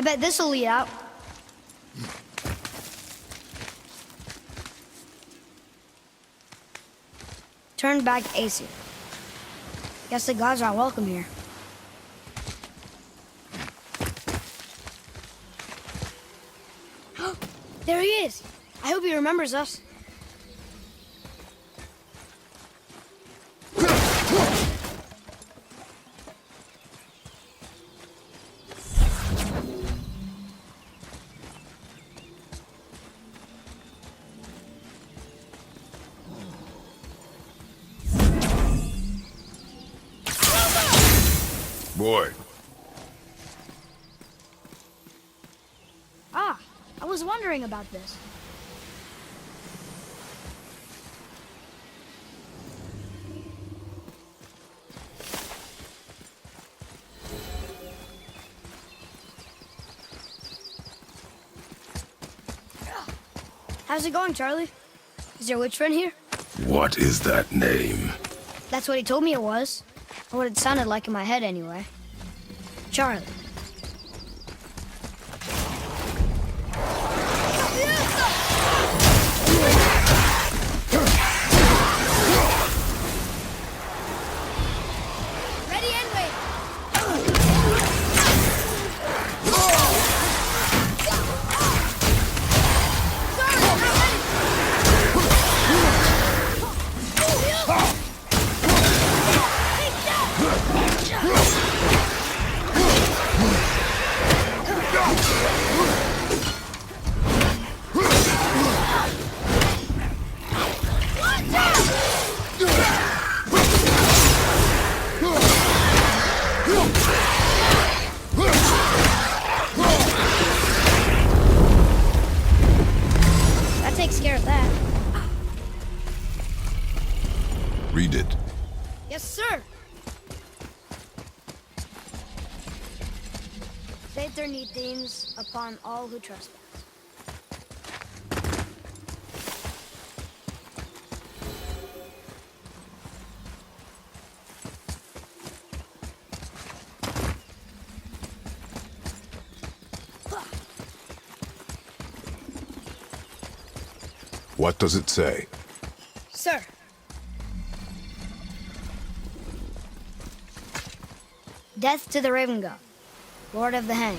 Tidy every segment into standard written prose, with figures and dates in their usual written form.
I bet this'll lead out. Turn back Aesir. Guess the gods aren't welcome here. There he is! I hope he remembers us. Boy. Ah, I was wondering about this. How's it going, Charlie? Is your witch friend here? What is that name? That's what he told me it was. Or what it sounded like in my head, anyway. Charlie. Ready and wait. That takes care of that. Read it. Yes, sir. Fate their neat themes upon all who trespass. What does it say? Sir. Death to the Raven God, Lord of the Hang.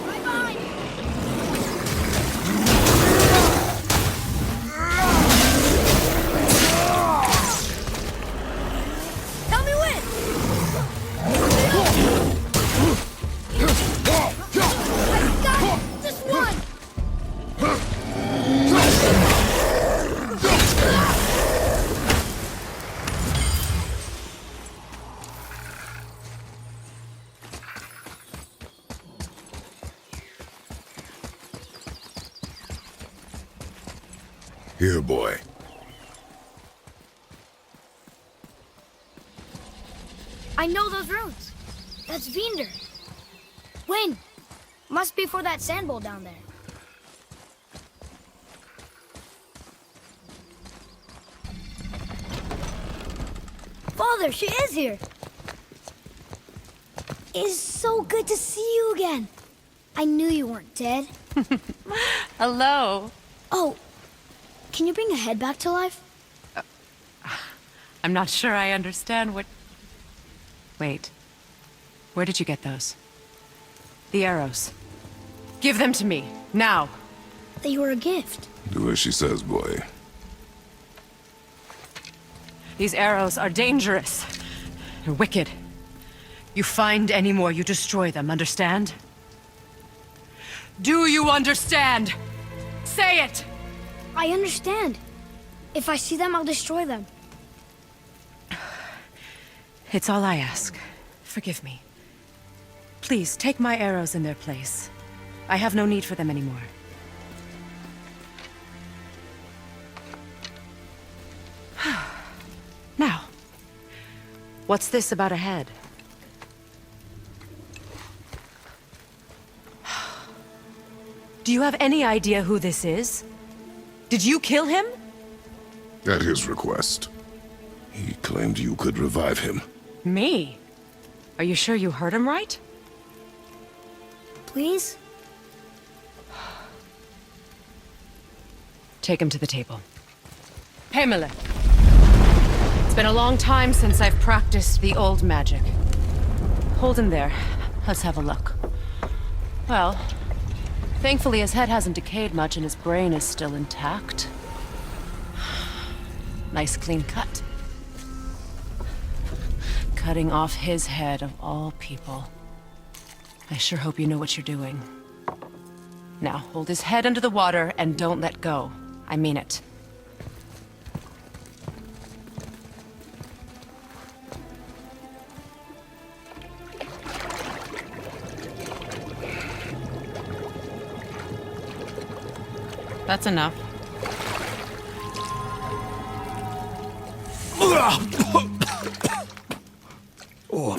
Right behind you. Tell me when! Just one! Here, boy. I know those runes. That's Vinder. When? Must be for that sand bowl down there. Father, she is here. It's so good to see you again. I knew you weren't dead. Hello. Oh, can you bring a head back to life? I'm not sure I understand what... Wait. Where did you get those? The arrows. Give them to me, now. They were a gift. Do as she says, boy. These arrows are dangerous. They're wicked. You find any more, you destroy them, understand? Do you understand? Say it! I understand. If I see them, I'll destroy them. It's all I ask. Forgive me. Please, take my arrows in their place. I have no need for them anymore. Now, what's this about a head? Do you have any idea who this is? Did you kill him? At his request. He claimed you could revive him. Me? Are you sure you heard him right? Please? Take him to the table. Pamela. It's been a long time since I've practiced the old magic. Hold him there. Let's have a look. Well, thankfully his head hasn't decayed much and his brain is still intact. Nice clean cut. Cutting off his head of all people. I sure hope you know what you're doing. Now, hold his head under the water and don't let go. I mean it. That's enough.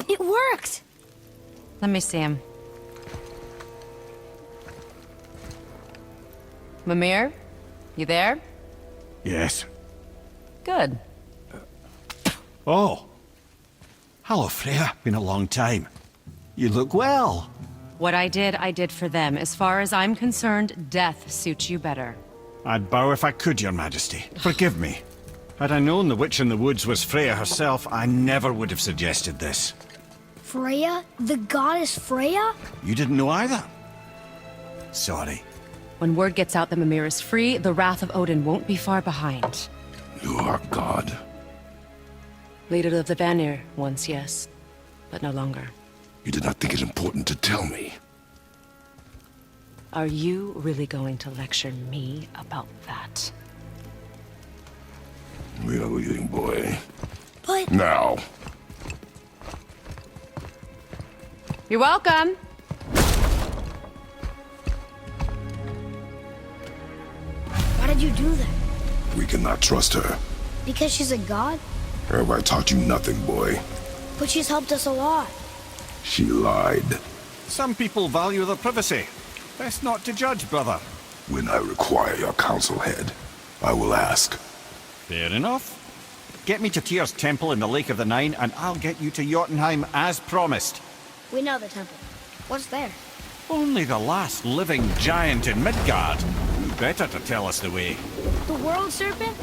It worked! Let me see him. Mimir? You there? Yes. Good. Oh. Hello, Freya. Been a long time. You look well. What I did for them. As far as I'm concerned, death suits you better. I'd bow if I could, Your Majesty. Forgive me. Had I known the witch in the woods was Freya herself, I never would have suggested this. Freya? The goddess Freya? You didn't know either? Sorry. When word gets out that Mimir is free, the wrath of Odin won't be far behind. You are God. Leader of the Vanir, once yes, but no longer. You did not think it important to tell me. Are you really going to lecture me about that? We are leaving, boy. But... Now. You're welcome. Why did you do that? We cannot trust her. Because she's a god? Have I taught you nothing, boy? But she's helped us a lot. She lied. Some people value their privacy. Best not to judge, brother. When I require your council head, I will ask. Fair enough. Get me to Tyr's temple in the Lake of the Nine, and I'll get you to Jotunheim as promised. We know the temple. What's there? Only the last living giant in Midgard. Who better to tell us the way? The world serpent?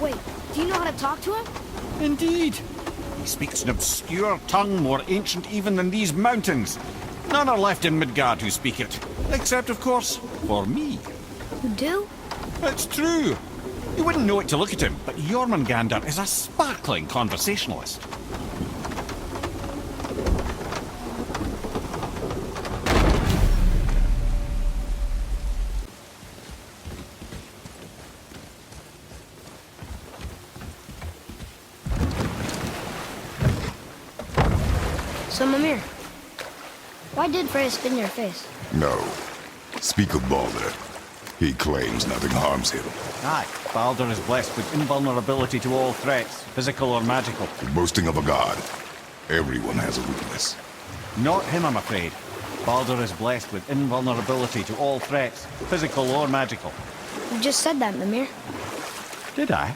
Wait, do you know how to talk to him? Indeed. He speaks an obscure tongue more ancient even than these mountains. None are left in Midgard who speak it. Except, of course, for me. You do? It's true. You wouldn't know it to look at him, but Jormungandr is a sparkling conversationalist. So, Mimir, why did Freya spin your face? No. Speak of Baldur. He claims nothing harms him. Aye, Baldur is blessed with invulnerability to all threats, physical or magical. Boasting of a god. Everyone has a weakness. Not him, I'm afraid. Baldur is blessed with invulnerability to all threats, physical or magical. You just said that, Mimir. Did I?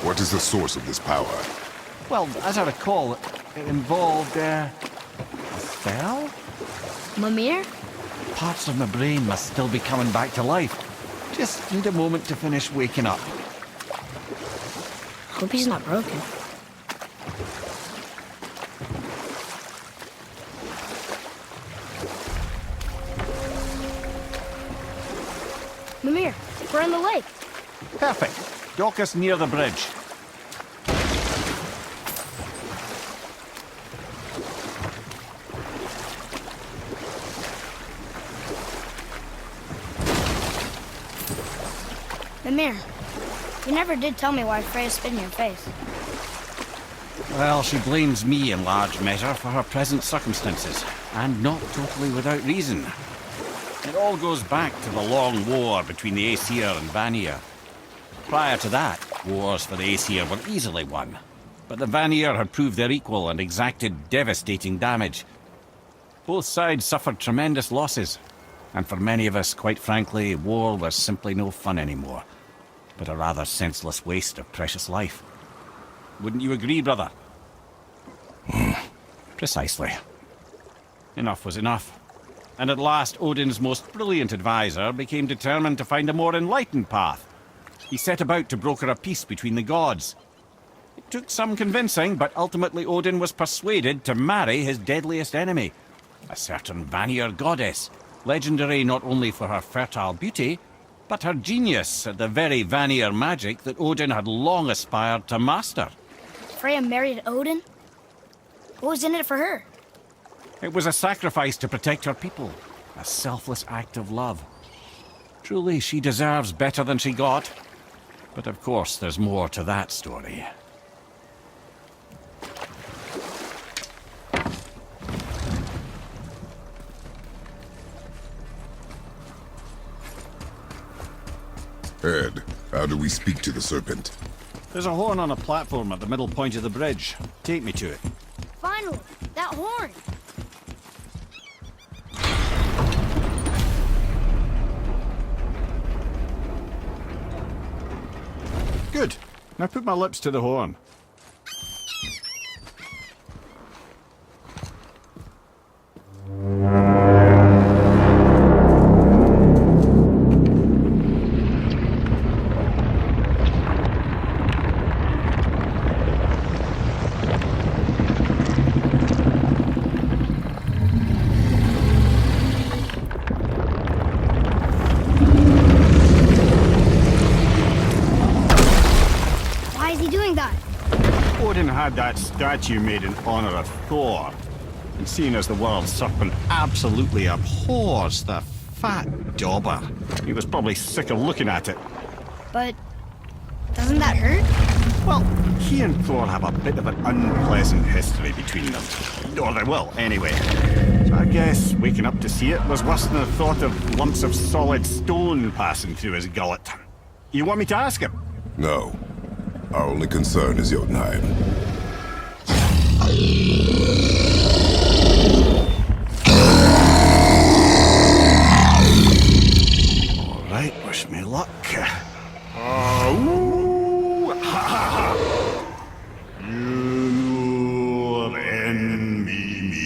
What is the source of this power? Well, as I recall, it involved, a spell? Mimir? Parts of my brain must still be coming back to life. Just need a moment to finish waking up. Hope he's not broken. Mimir, we're in the lake. Perfect. Dock us near the bridge. Mimir, you never did tell me why Freya spit in your face. Well, she blames me in large measure for her present circumstances, and not totally without reason. It all goes back to the long war between the Aesir and Vanir. Prior to that, wars for the Aesir were easily won, but the Vanir had proved their equal and exacted devastating damage. Both sides suffered tremendous losses, And for many of us, quite frankly, war was simply no fun anymore, but a rather senseless waste of precious life. Wouldn't you agree, brother? Precisely. Enough was enough. And at last, Odin's most brilliant advisor became determined to find a more enlightened path. He set about to broker a peace between the gods. It took some convincing, but ultimately Odin was persuaded to marry his deadliest enemy, a certain Vanir goddess, legendary not only for her fertile beauty, but her genius at the very Vanir magic that Odin had long aspired to master. Freya married Odin? What was in it for her? It was a sacrifice to protect her people, a selfless act of love. Truly, she deserves better than she got. But of course, there's more to that story. Ed, how do we speak to the Serpent? There's a horn on a platform at the middle point of the bridge. Take me to it. Finally, that horn! Good. Now put my lips to the horn. Why is he doing that? Odin had that statue made in honor of Thor. And seeing as the world's serpent absolutely abhors the fat dauber, he was probably sick of looking at it. But doesn't that hurt? Well, he and Thor have a bit of an unpleasant history between them. Or they will, anyway. So I guess waking up to see it was worse than the thought of lumps of solid stone passing through his gullet. You want me to ask him? No. Our only concern is Jotunheim. All right, wish me luck. Ooh, ha, ha, ha. You envy me.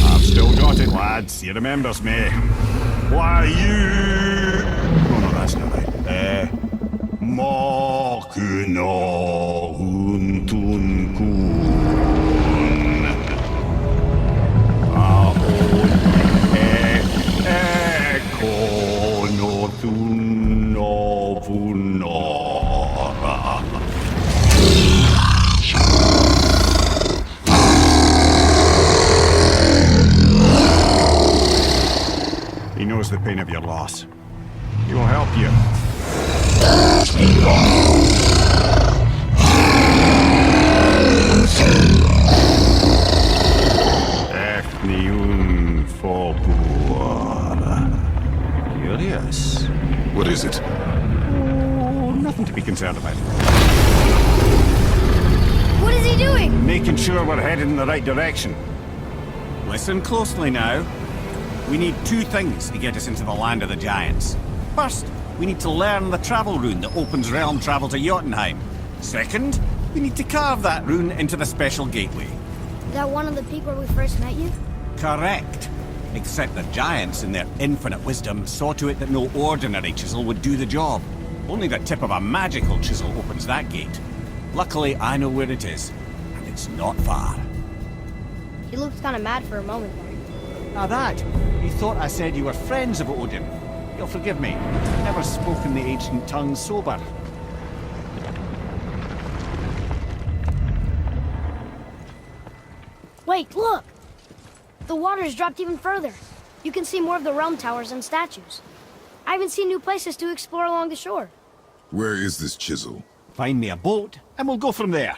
I've still got it, lads. He remembers me. Why, you... Oh, no, that's not right. Makuna huntun kun. Ahon ekonotun ovunora. He knows the pain of your loss. He will help you. Efniun Fobur. Curious. What is it? Oh, nothing to be concerned about. What is he doing? Making sure we're headed in the right direction. Listen closely now. We need two things to get us into the land of the giants. First, we need to learn the travel rune that opens realm travel to Jotunheim. Second, we need to carve that rune into the special gateway. Is that one of the peak where we first met you? Correct. Except the giants, in their infinite wisdom, saw to it that no ordinary chisel would do the job. Only the tip of a magical chisel opens that gate. Luckily, I know where it is, and it's not far. He looked kind of mad for a moment there. Now that, he thought I said you were friends of Odin. You'll forgive me. I've never spoken the ancient tongue sober. Wait, look! The water's dropped even further. You can see more of the realm towers and statues. I even see new places to explore along the shore. Where is this chisel? Find me a boat, and we'll go from there.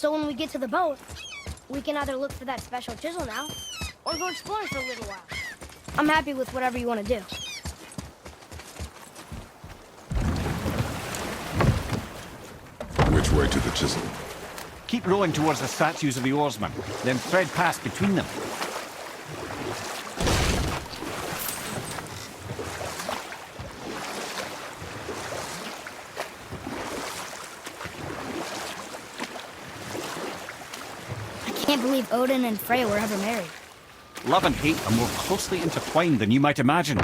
So when we get to the boat, we can either look for that special chisel now, or go exploring for a little while. I'm happy with whatever you want to do. Which way to the chisel? Keep rowing towards the statues of the oarsmen, then thread past between them. I can't believe Odin and Freya were ever married. Love and hate are more closely intertwined than you might imagine.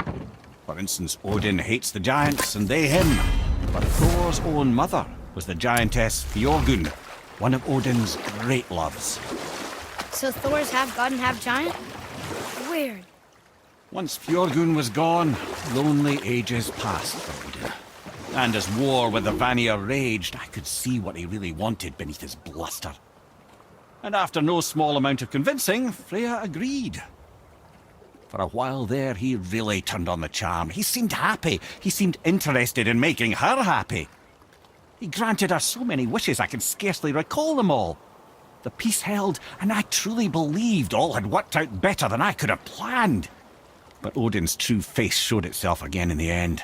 For instance, Odin hates the giants and they him. But Thor's own mother was the giantess Fjorgun, one of Odin's great loves. So Thor's half god and half giant? Weird. Once Fjorgun was gone, lonely ages passed for Odin. And as war with the Vanir raged, I could see what he really wanted beneath his bluster. And after no small amount of convincing, Freya agreed. For a while there, he really turned on the charm. He seemed happy. He seemed interested in making her happy. He granted her so many wishes I can scarcely recall them all. The peace held, and I truly believed all had worked out better than I could have planned. But Odin's true face showed itself again in the end.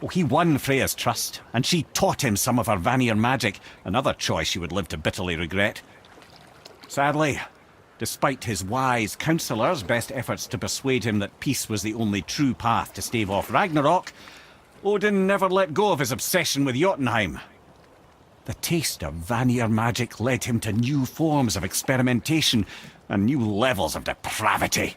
Oh, he won Freya's trust, and she taught him some of her Vanir magic, another choice she would live to bitterly regret. Sadly, despite his wise counsellors' best efforts to persuade him that peace was the only true path to stave off Ragnarok, Odin never let go of his obsession with Jotunheim. The taste of Vanir magic led him to new forms of experimentation and new levels of depravity.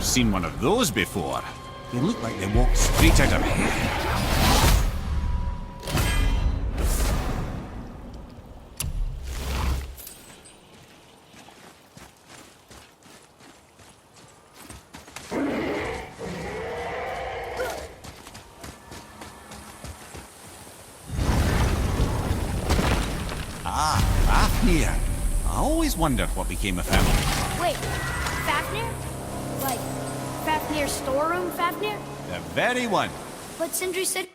Seen one of those before. They look like they walked straight out of hell. Ah, Fafnir. I always wondered what became of him. Wait, Fafnir? Like, Fafnir's storeroom Fafnir? The very one. But Sindri said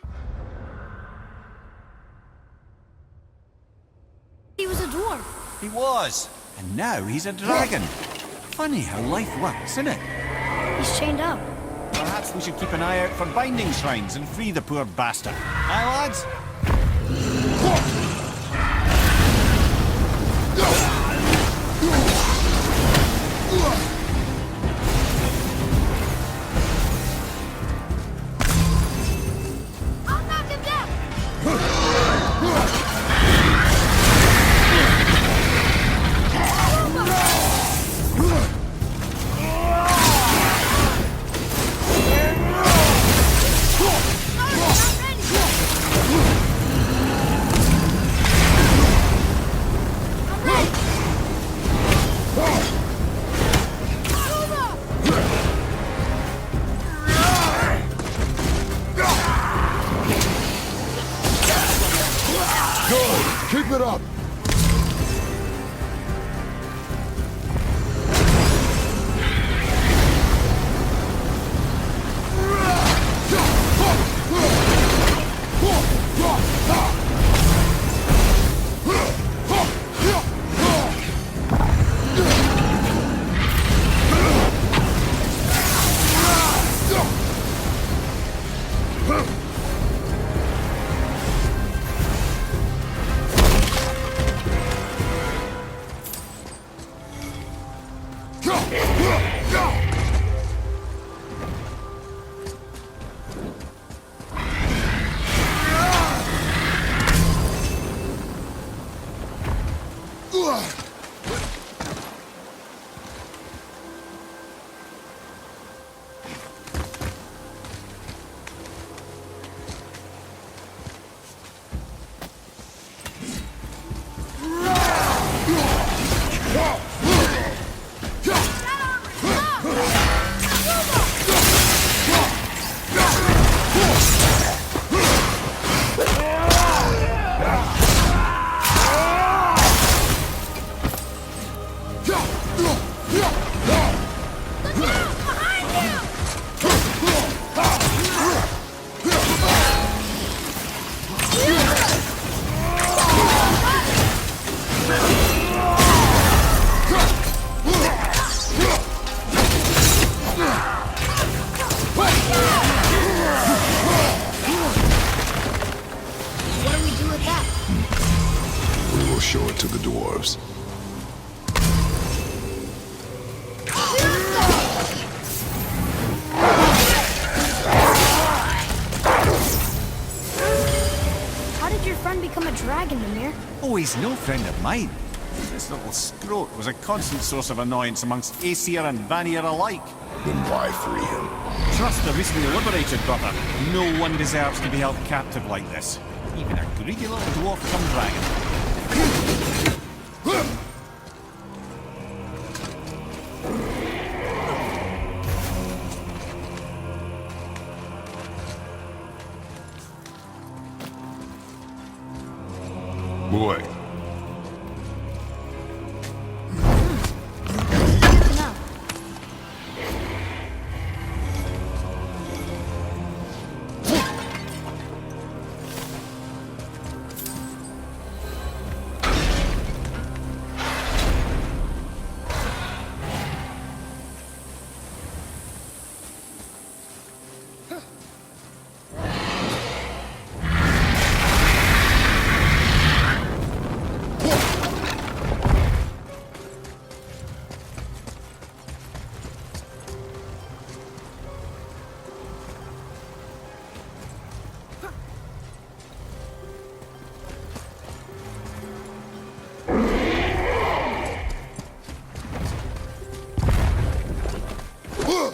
he was a dwarf. He was. And now he's a dragon. Funny how life works, isn't it? He's chained up. Perhaps we should keep an eye out for binding shrines and free the poor bastard. Aye, lads? I'll knock him down! Keep it up! show it to the dwarves. How did your friend become a dragon, Mimir? Oh, he's no friend of mine. This little scrote was a constant source of annoyance amongst Aesir and Vanir alike. Then why free him? Trust the recently liberated, brother. No one deserves to be held captive like this. Even a greedy little dwarf come dragon. Boy, No.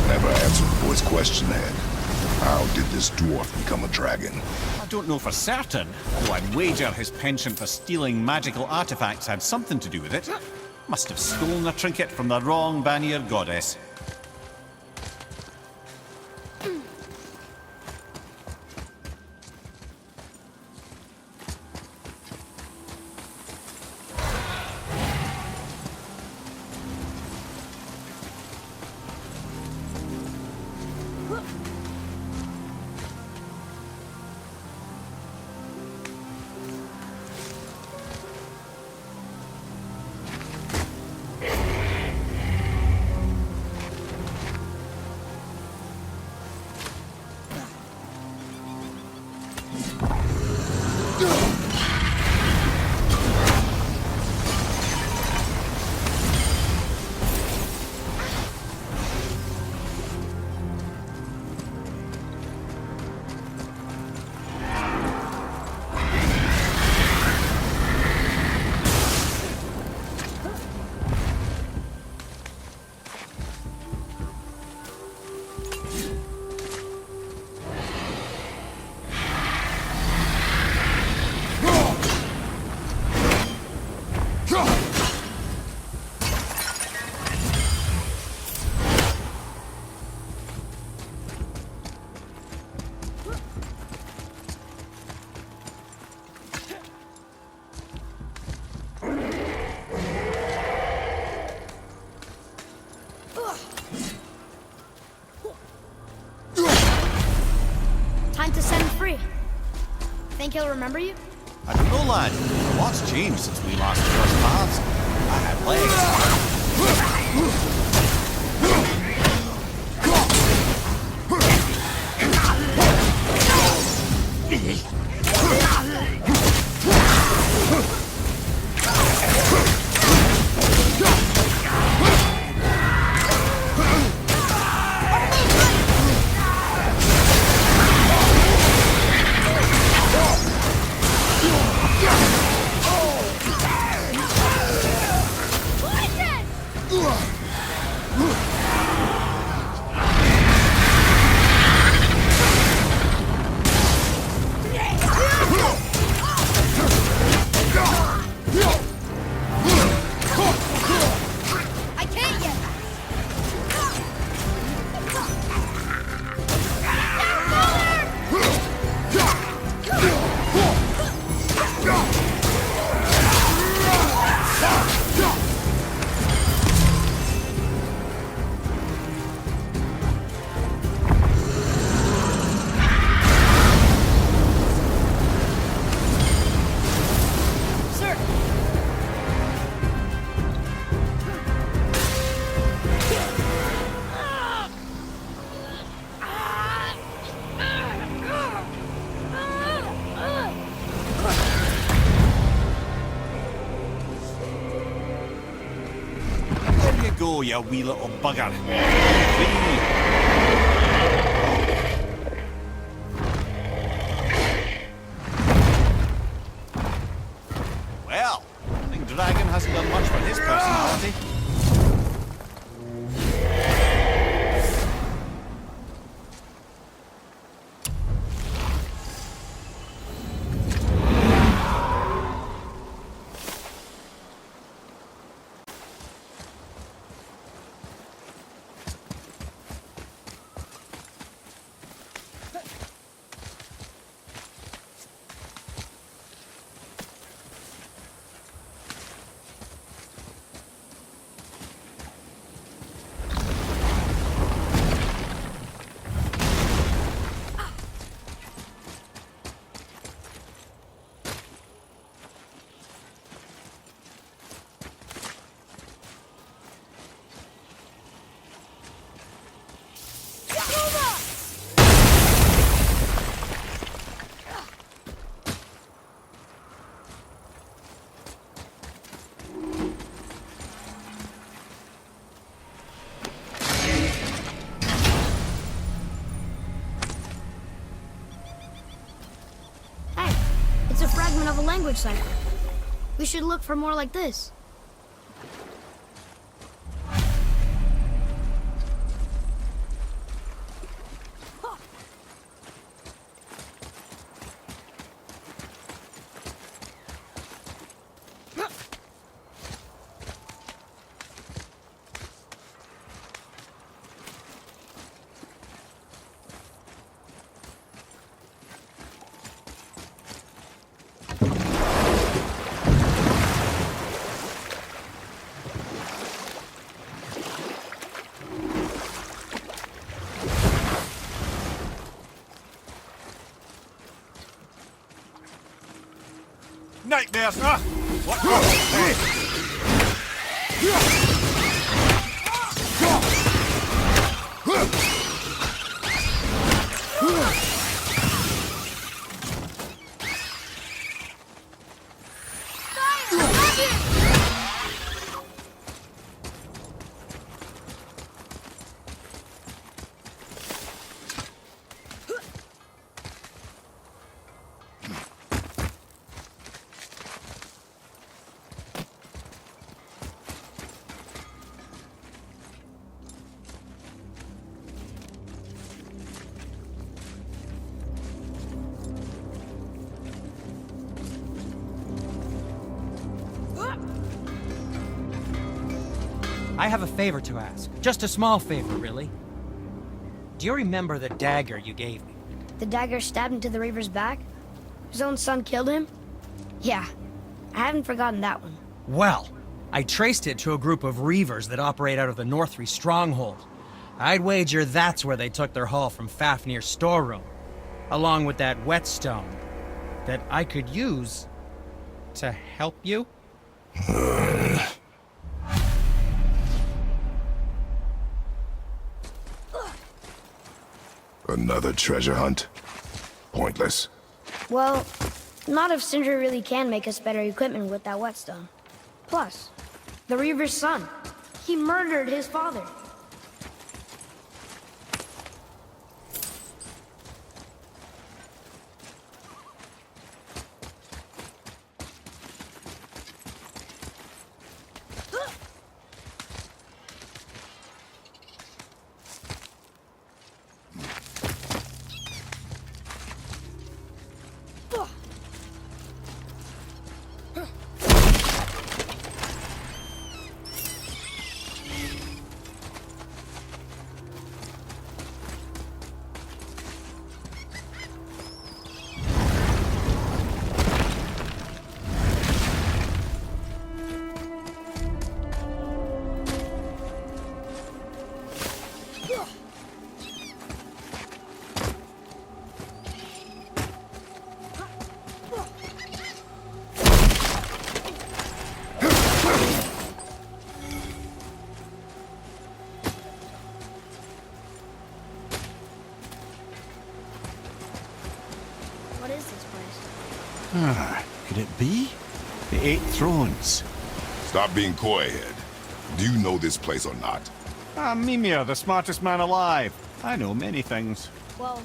never answered the boy's question then. How did this dwarf become a dragon? I don't know for certain, though I'd wager his penchant for stealing magical artifacts had something to do with it. Must have stolen a trinket from the wrong Vanir goddess. Time to set him free. Think he'll remember you? I don't know, lad. A lot's changed since we last crossed paths. I had legs. you wee little bugger. Free. Well, I think Dragon hasn't done much for his personality. Hey, it's a fragment of a language cipher. We should look for more like this. Nightmares, huh? What? Hey. I have a favor to ask. Just a small favor, really. Do you remember the dagger you gave me? The dagger stabbed into the Reaver's back? His own son killed him? Yeah, I haven't forgotten that one. Well, I traced it to a group of Reavers that operate out of the Northree stronghold. I'd wager that's where they took their haul from Fafnir's storeroom, along with that whetstone that I could use to help you. Another treasure hunt? Pointless. Well, not if Sindri really can make us better equipment with that whetstone. Plus, the Reaver's son. He murdered his father. What is this place? Could it be? The Eight Thrones. Stop being coy, Head. Do you know this place or not? Mimir, the smartest man alive. I know many things. Well,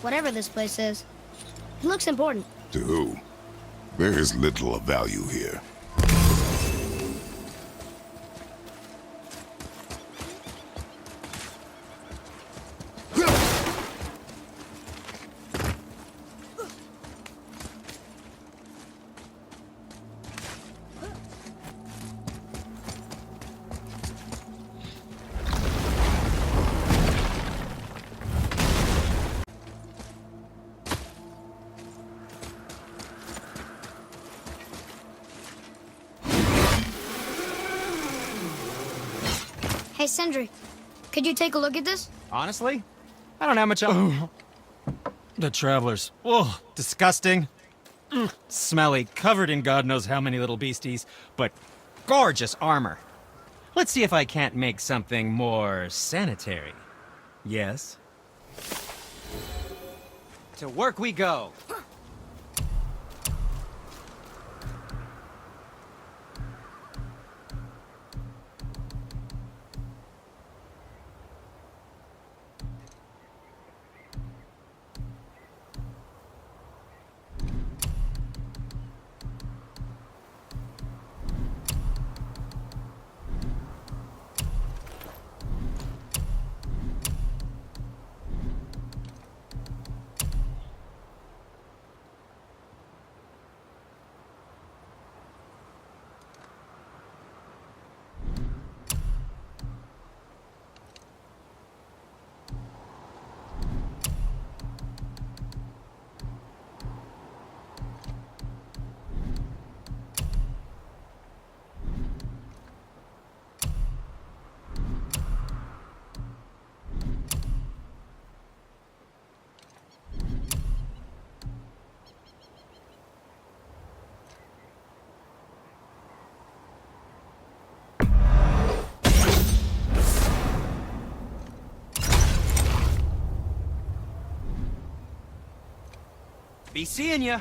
whatever this place is, it looks important. To who? There is little of value here. Hey, Sindri, could you take a look at this? Honestly, I don't have much else. The travelers. Oh, disgusting. Smelly, covered in God knows how many little beasties, but gorgeous armor. Let's see if I can't make something more sanitary. Yes? To work we go. Be seeing ya.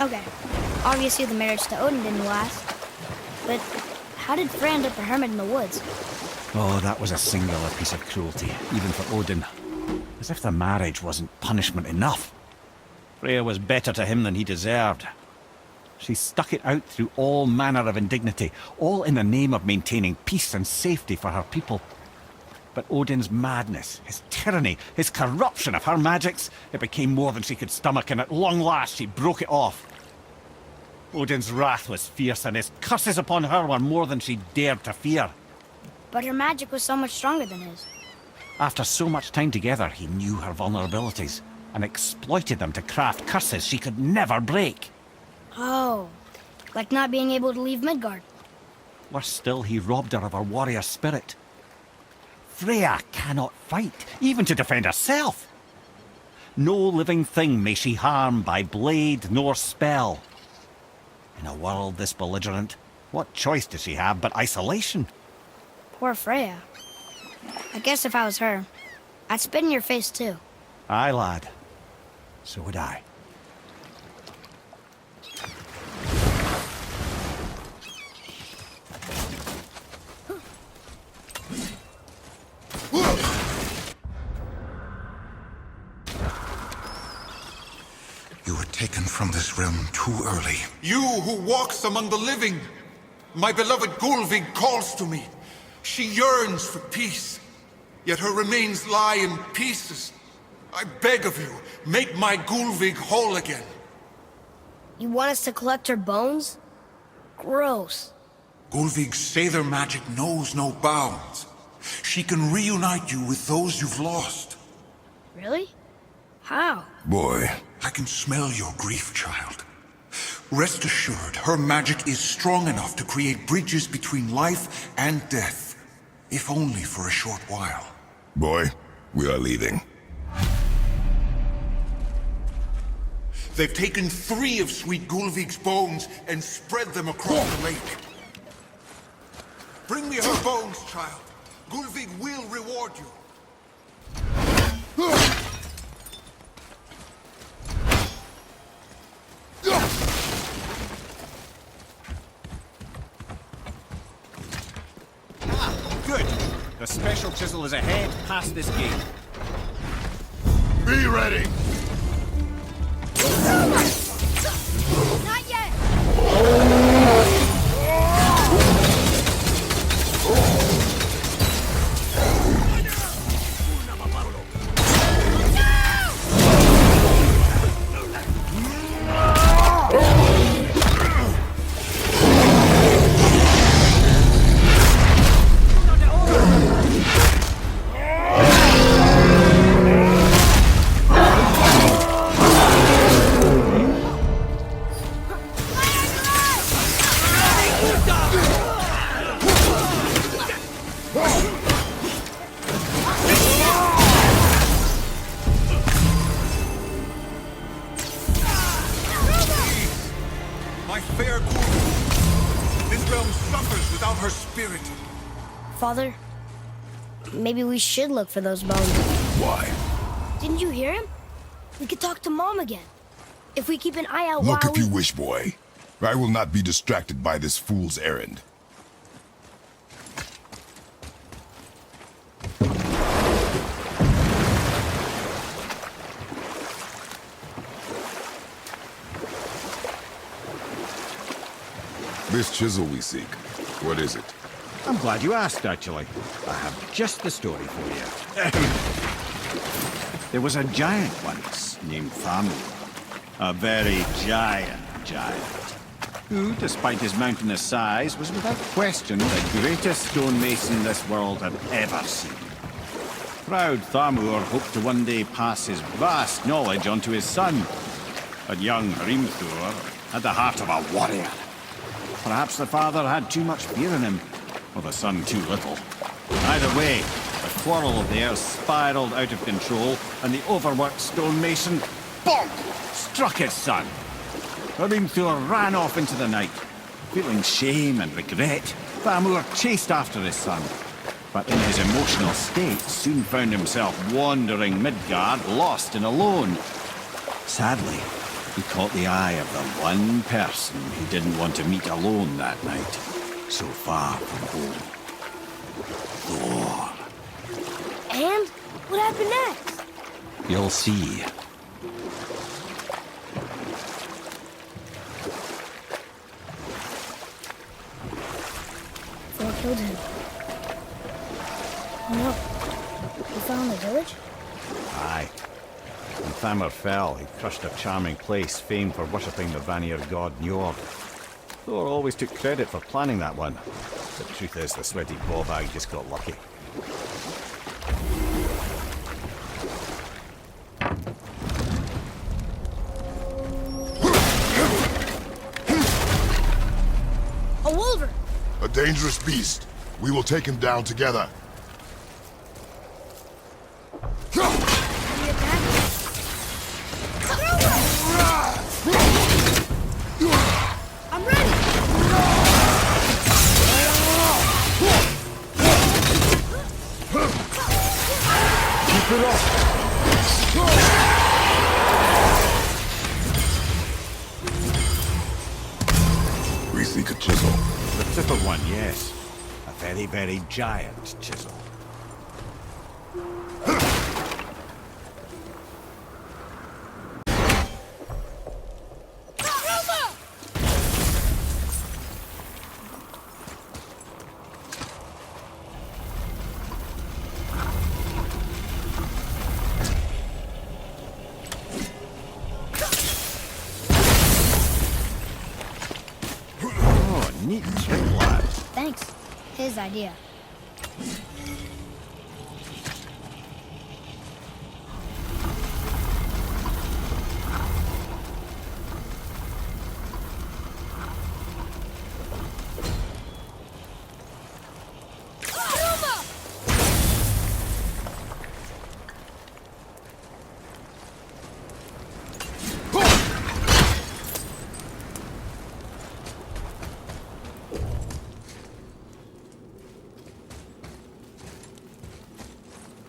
Okay, obviously the marriage to Odin didn't last. But how did Frey end up a hermit in the woods? Oh, that was a singular piece of cruelty, even for Odin. As if the marriage wasn't punishment enough. Freya was better to him than he deserved. She stuck it out through all manner of indignity, all in the name of maintaining peace and safety for her people. But Odin's madness, his tyranny, his corruption of her magics, it became more than she could stomach, and at long last she broke it off. Odin's wrath was fierce, and his curses upon her were more than she dared to fear. But her magic was so much stronger than his. After so much time together, he knew her vulnerabilities, and exploited them to craft curses she could never break. Oh, like not being able to leave Midgard. Worse still, he robbed her of her warrior spirit. Freya cannot fight, even to defend herself. No living thing may she harm by blade nor spell. In a world this belligerent, what choice does she have but isolation? Poor Freya. I guess if I was her, I'd spit in your face too. Aye, lad. So would I. You were taken from this realm too early. You who walks among the living! My beloved Gulvig calls to me. She yearns for peace, yet her remains lie in pieces. I beg of you, make my Gulvig whole again. You want us to collect her bones? Gross. Gulvig's Sather magic knows no bounds. She can reunite you with those you've lost. Really? How? Boy, I can smell your grief, child. Rest assured, her magic is strong enough to create bridges between life and death, if only for a short while. boy, we are leaving. They've taken 3 of Sweet Gulvig's bones and spread them across the lake. Bring me her bones, child. Gulvig will reward you. Good. The special chisel is ahead, past this gate. Be ready! Not yet! My fair Gulvig. This realm suffers without her spirit. Father, maybe we should look for those bones. Why? Didn't you hear him? We could talk to Mom again. If we keep an eye out Look while if you wish, boy. I will not be distracted by this fool's errand. This chisel we seek, what is it? I'm glad you asked, actually. I have just the story for you. There was a giant once named Thamur. A very giant, who, despite his mountainous size, was without question the greatest stonemason this world had ever seen. Proud Thamur hoped to one day pass his vast knowledge on to his son. But young Hrimthur had the heart of a warrior. Perhaps the father had too much fear in him, or the son too little. Either way, the quarrel of theirs spiraled out of control, and the overworked stonemason, bonk, struck his son. Hrimthur ran off into the night. Feeling shame and regret, Thamur chased after his son. But in his emotional state, soon found himself wandering Midgard, lost and alone. Sadly, he caught the eye of the one person he didn't want to meet alone that night, so far from home. Thor. And what happened next? You'll see. Thor killed him. Oh no. We found the village? Aye. When Thamur fell, he crushed a charming place famed for worshipping the Vanir god Njord. Thor always took credit for planning that one. The truth is, the sweaty ballbag just got lucky. A wolver! A dangerous beast. We will take him down together. Did he attack? We seek a chisel. The tip of one, yes. A very, very giant chisel. Oh, neat trick, lad. Thanks. His idea.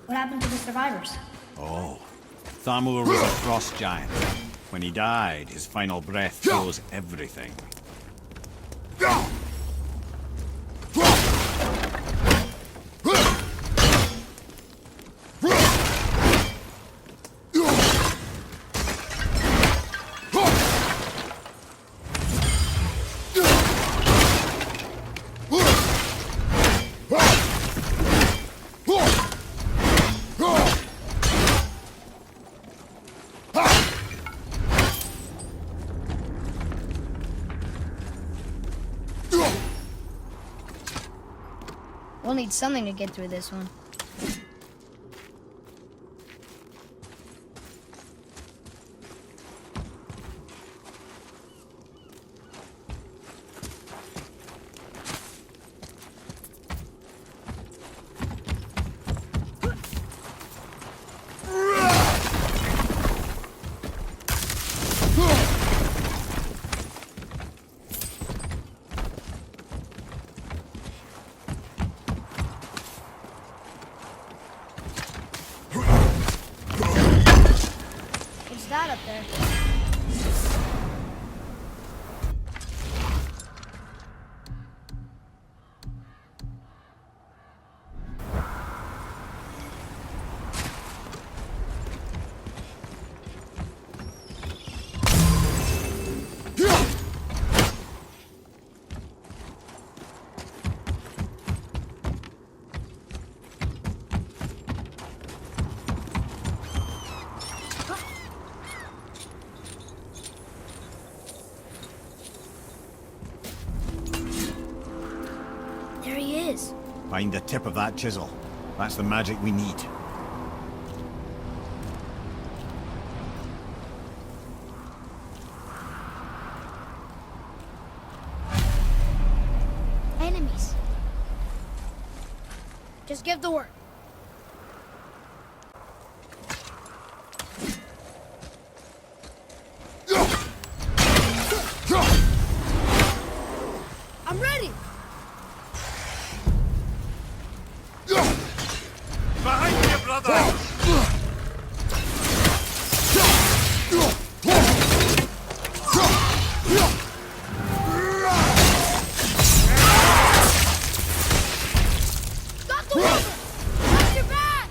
What happened to the survivors? Oh, Thamur was a frost giant. When he died, his final breath froze everything. We'll need something to get through this one. What's that up there? There he is. Find the tip of that chisel. That's the magic we need. Enemies. Just give the word. I'm ready. Behind you, brother! Stop the weapon! Watch your back!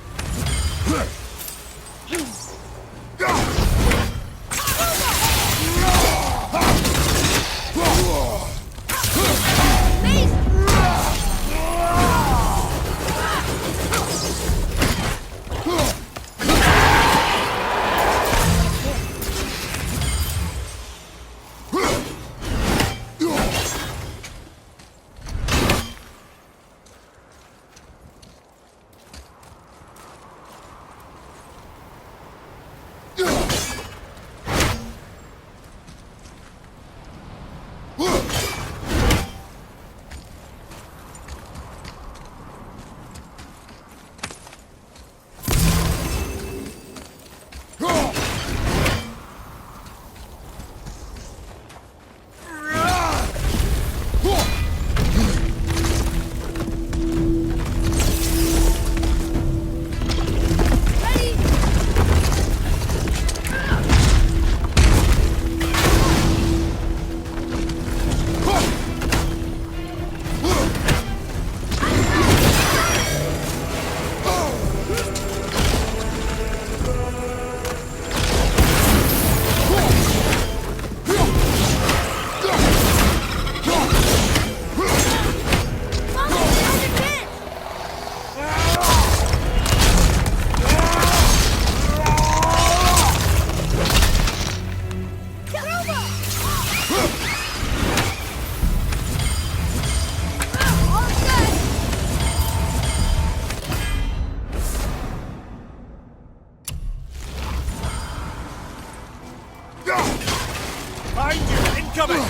incoming!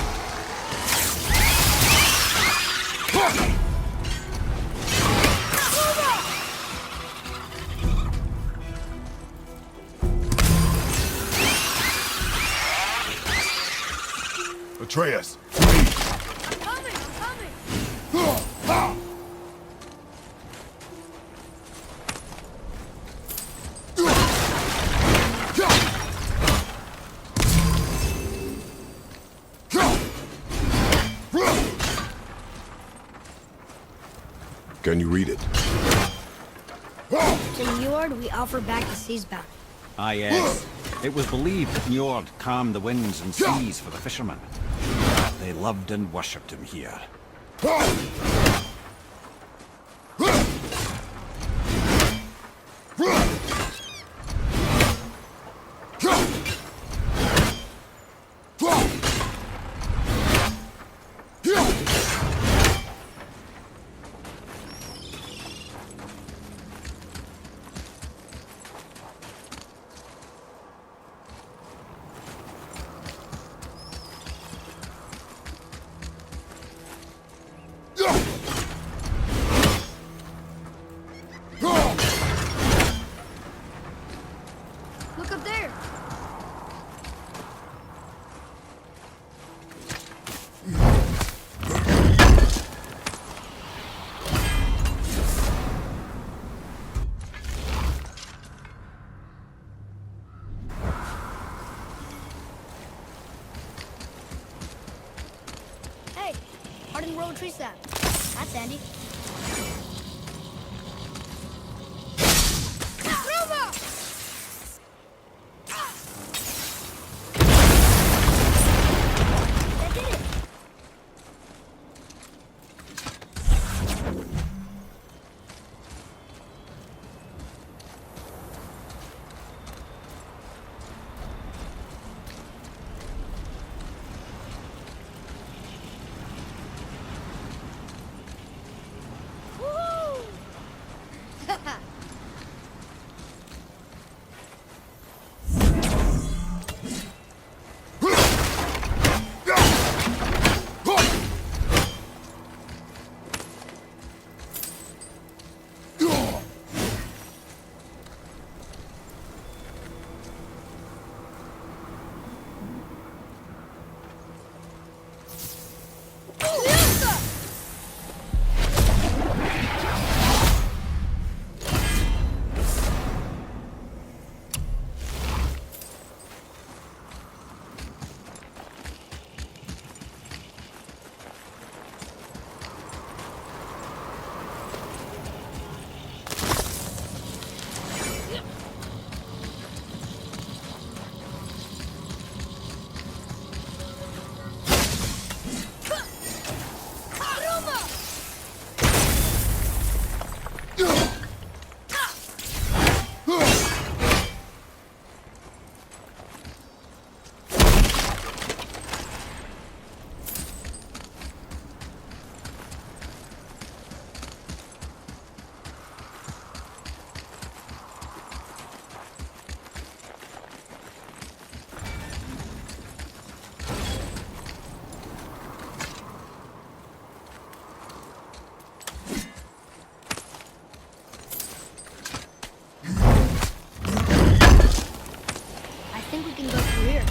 Atreus! I'm coming! Can you read it? To Njord, we offer back the sea's bounty. Ah, yes. It was believed that Njord calmed the winds and seas for the fishermen. That they loved and worshipped him here. Look up there! Hey, hardened road tree sap. That's handy. That did it! Woohoo! I think we can go through here.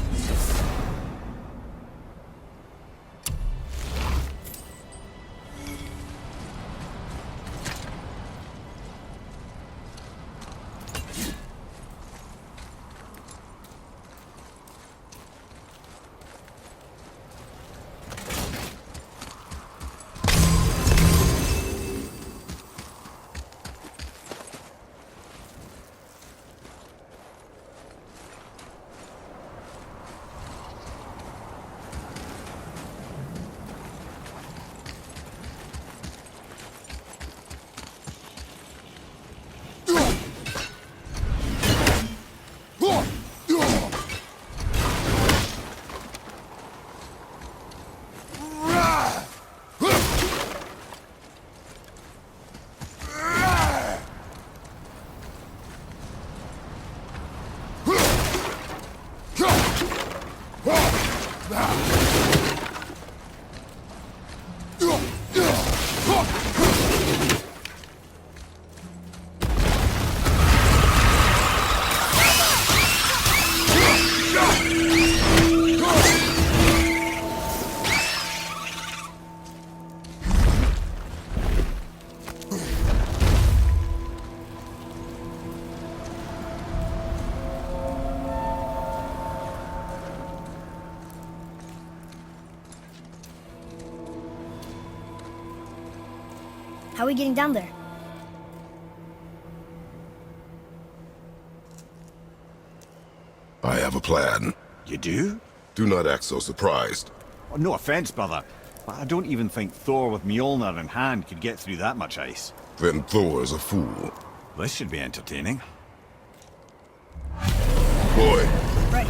How are we getting down there? I have a plan. You do? Do not act so surprised. Oh, no offense, brother, but I don't even think Thor with Mjolnir in hand could get through that much ice. Then Thor is a fool. This should be entertaining. Boy, Ready.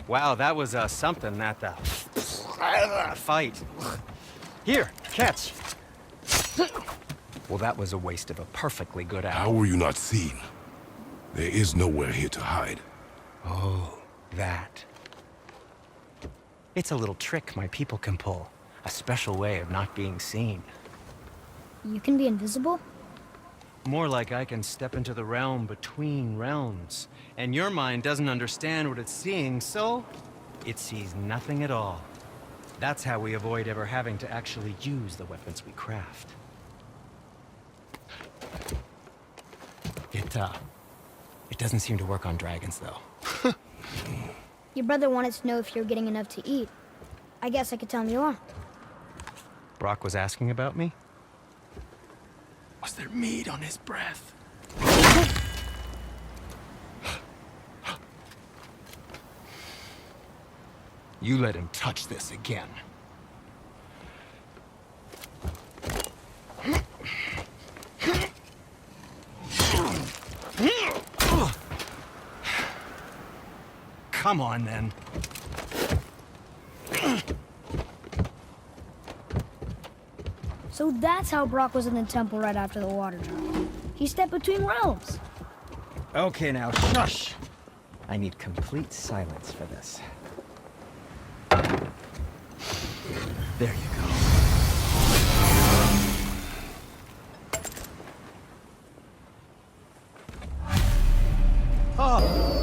Wow, that was something, that fight. Here, catch. Well, that was a waste of a perfectly good how hour. were you not seen? There is nowhere here to hide. Oh, that. It's a little trick my people can pull. A special way of not being seen. You can be invisible? More like I can step into the realm between realms. And your mind doesn't understand what it's seeing, so it sees nothing at all. That's how we avoid ever having to actually use the weapons we craft. It doesn't seem to work on dragons, though. Your brother wanted to know if you're getting enough to eat. I guess I could tell him you are. Brock was asking about me? Was there meat on his breath? You let him touch this again. Come on, then. So that's how Brock was in the temple right after the water drop. He stepped between realms. Okay, now shush. I need complete silence for this. There you go. Oh!